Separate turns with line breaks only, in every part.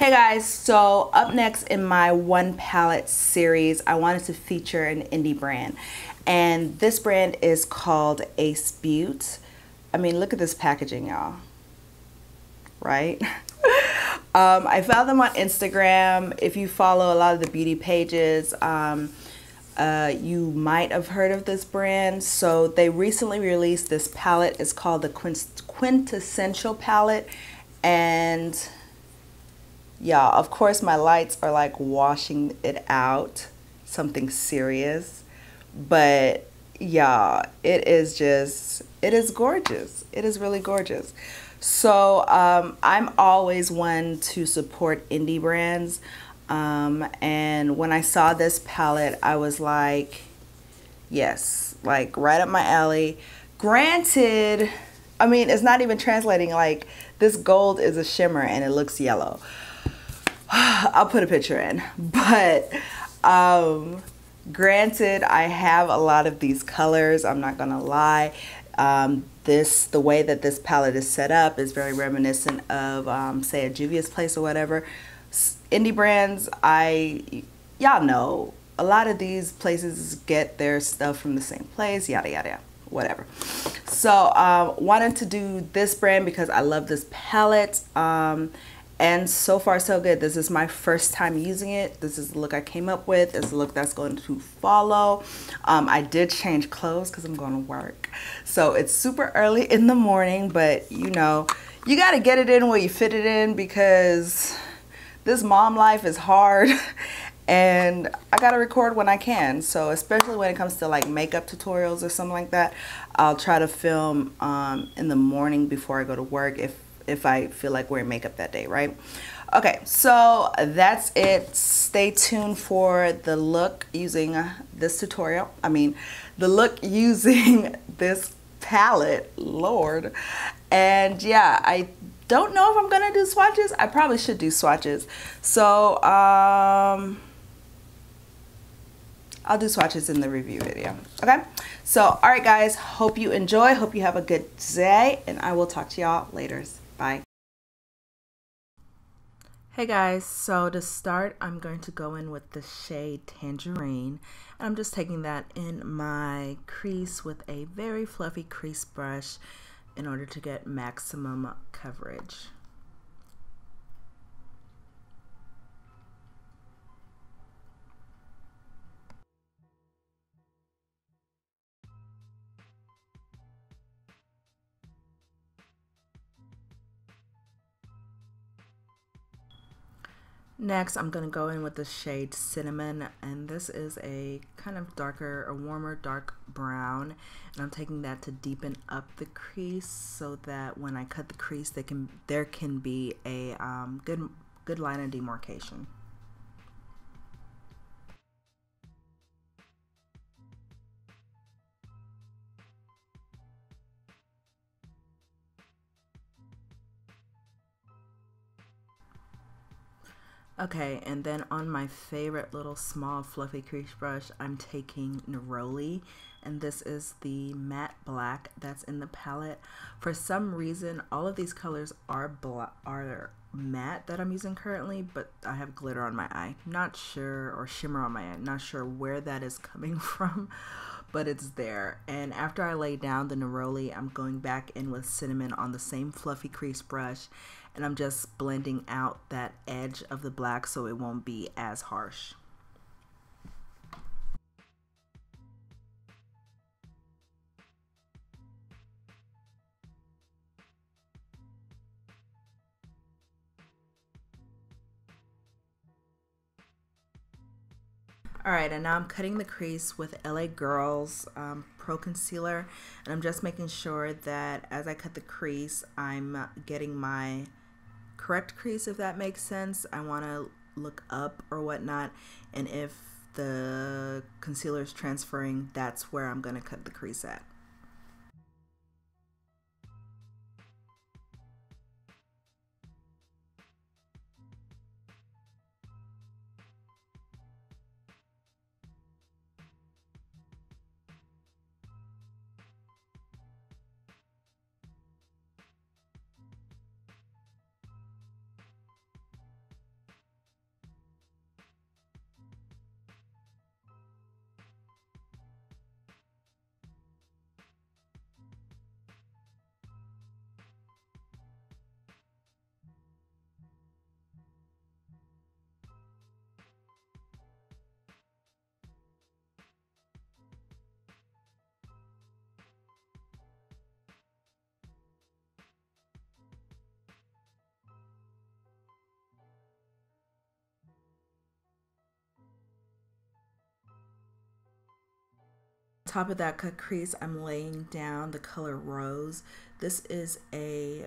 Hey guys, so up next in my one palette series, I wanted to feature an indie brand. And this brand is called Beaute. I mean, look at this packaging, y'all. Right? I found them on Instagram. If you follow a lot of the beauty pages, you might have heard of this brand. So they recently released this palette. It's called the Quintessential palette. And yeah, of course my lights are like washing it out, something serious. But yeah, it is gorgeous. It is really gorgeous. So I'm always one to support indie brands. And when I saw this palette, I was like, yes, like right up my alley. Granted, I mean, it's not even translating. Like, this gold is a shimmer and it looks yellow. I'll put a picture in, but granted, I have a lot of these colors. I'm not gonna lie. The way that this palette is set up is very reminiscent of, say, a Juvia's Place or whatever. Indie brands, y'all know, a lot of these places get their stuff from the same place, yada yada yada, whatever. So wanted to do this brand because I love this palette. And so far so good. This is my first time using it. This is the look I came up with. It's the look that's going to follow. I did change clothes because I'm going to work. So it's super early in the morning, but you know, you got to get it in where you fit it in because this mom life is hard and I got to record when I can. So especially when it comes to like makeup tutorials or something like that, I'll try to film in the morning before I go to work if I feel like wearing makeup that day, right? Okay, so that's it. Stay tuned for the look using this tutorial. I mean, the look using this palette, Lord. And yeah, I don't know if I'm gonna do swatches. I probably should do swatches. So I'll do swatches in the review video, okay? So, all right guys, hope you enjoy, hope you have a good day, and I will talk to y'all later. Bye. Hey guys, so to start, I'm going to go in with the shade Tangerine, and I'm just taking that in my crease with a very fluffy crease brush in order to get maximum coverage. Next, I'm going to go in with the shade Cinnamon, and this is a kind of darker, a warmer dark brown, and I'm taking that to deepen up the crease so that when I cut the crease, there can be a good line of demarcation. Okay, and then on my favorite little small fluffy crease brush, I'm taking Neroli, and this is the matte black that's in the palette. For some reason, all of these colors are matte that I'm using currently, but I have glitter on my eye. Not sure, or shimmer on my eye. Not sure where that is coming from, but it's there. And after I lay down the Neroli, I'm going back in with Cinnamon on the same fluffy crease brush, and I'm just blending out that edge of the black so it won't be as harsh. Alright, and now I'm cutting the crease with LA Girl's Pro Concealer, and I'm just making sure that as I cut the crease, I'm getting my correct crease, if that makes sense. I want to look up or whatnot, and if the concealer is transferring, that's where I'm going to cut the crease at. top of that cut crease, I'm laying down the color Rose. This is a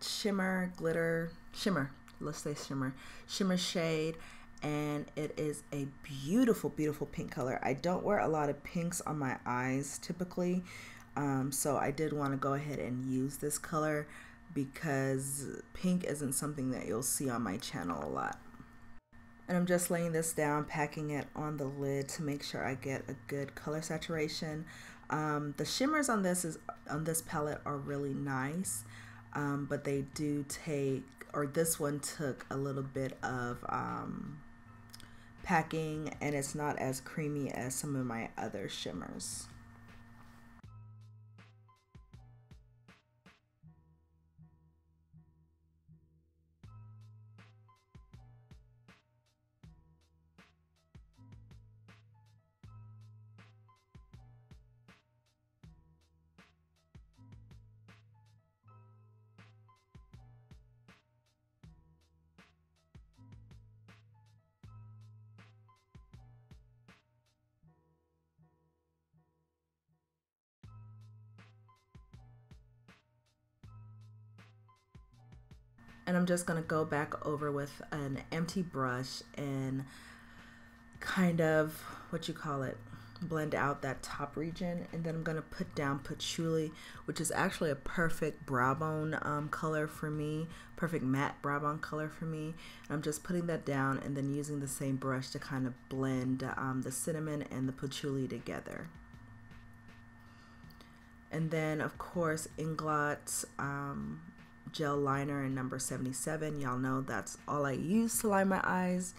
shimmer, glitter, shimmer, let's say shimmer shade, and it is a beautiful, beautiful pink color. I don't wear a lot of pinks on my eyes typically, so I did want to go ahead and use this color because pink isn't something that you'll see on my channel a lot. And I'm just laying this down, packing it on the lid to make sure I get a good color saturation. The shimmers on this palette are really nice, but they do take, or this one took a little bit of packing, and it's not as creamy as some of my other shimmers. And I'm just going to go back over with an empty brush and kind of, what you call it, blend out that top region. And then I'm going to put down patchouli, which is actually a perfect brow bone color for me, perfect matte brow bone color for me. And I'm just putting that down and then using the same brush to kind of blend the cinnamon and the patchouli together. And then, of course, Inglot Gel liner in number 77. Y'all know that's all I use to line my eyes.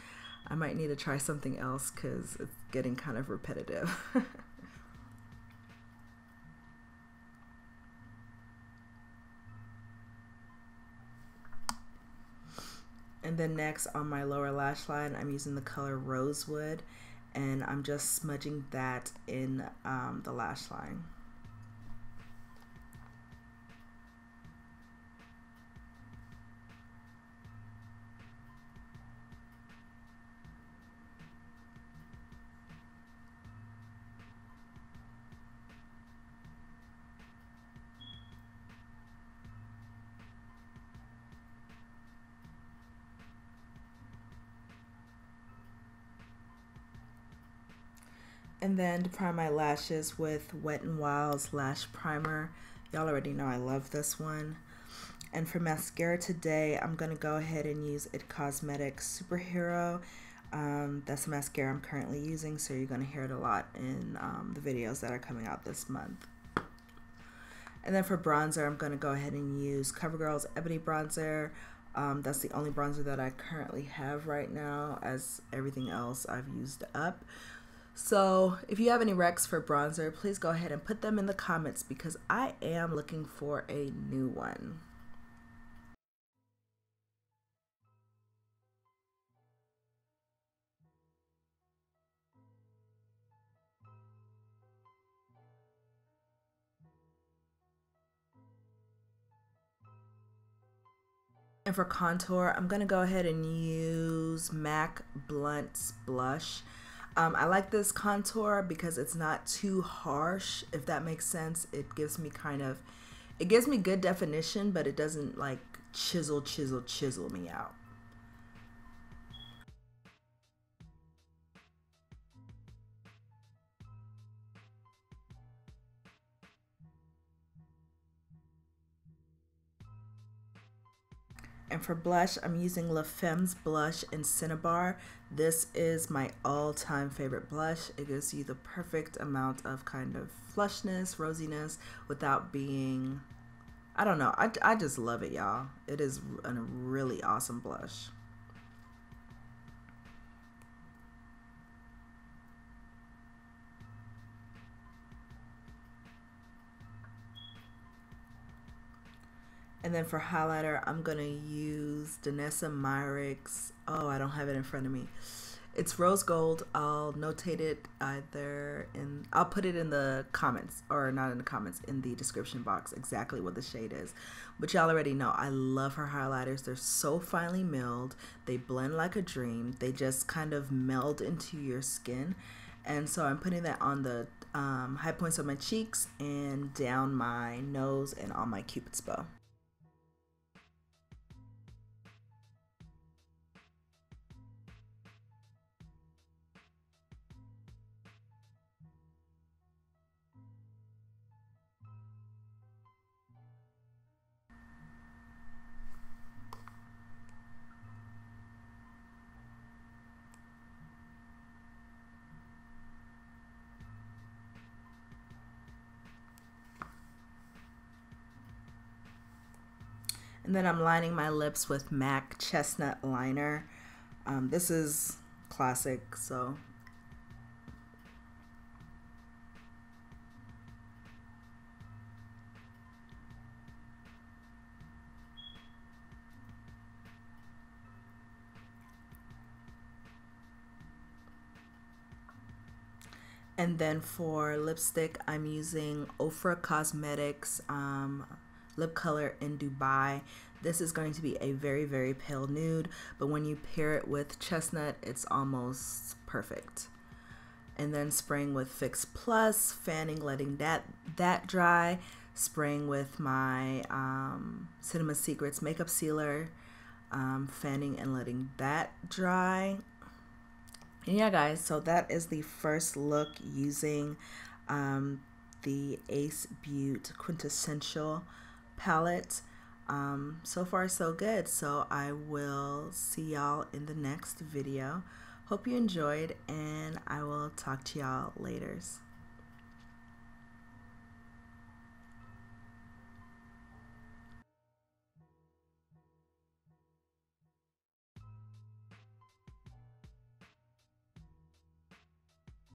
I might need to try something else because it's getting kind of repetitive. And then next on my lower lash line, I'm using the color Rosewood, and I'm just smudging that in the lash line. And then to prime my lashes with Wet n Wild's Lash Primer. Y'all already know I love this one. And for mascara today, I'm going to go ahead and use It Cosmetics Superhero. That's the mascara I'm currently using, so you're going to hear it a lot in the videos that are coming out this month. And then for bronzer, I'm going to go ahead and use CoverGirl's Ebony bronzer. That's the only bronzer that I currently have right now, as everything else I've used up. So if you have any recs for bronzer, please go ahead and put them in the comments because I am looking for a new one. And for contour, I'm going to go ahead and use MAC Blunt's Blush. I like this contour because it's not too harsh, if that makes sense. It gives me good definition, but it doesn't like chisel me out. And for blush, I'm using Femme's blush in Cinnibar. This is my all-time favorite blush. It gives you the perfect amount of kind of flushness, rosiness, without being, I don't know, I just love it, y'all. It is a really awesome blush. And then for highlighter, I'm going to use Danessa Myricks. Oh, I don't have it in front of me. It's rose gold. I'll notate it either in, I'll put it in the comments, or not in the comments, in the description box, exactly what the shade is. But y'all already know, I love her highlighters. They're so finely milled. They blend like a dream. They just kind of meld into your skin. And so I'm putting that on the high points on my cheeks and down my nose and on my Cupid's bow. And then I'm lining my lips with MAC Chestnut liner. This is classic, so. And then for lipstick, I'm using Ofra Cosmetics lip color in Dubai. This is going to be a very, very pale nude, but when you pair it with chestnut, it's almost perfect. And then spraying with Fix Plus, fanning, letting that dry, spraying with my Cinema Secrets makeup sealer, fanning and letting that dry. And yeah, guys, so that is the first look using the Ace Beaute Quintessential palette. So far so good, so I will see y'all in the next video. Hope you enjoyed, and I will talk to y'all later.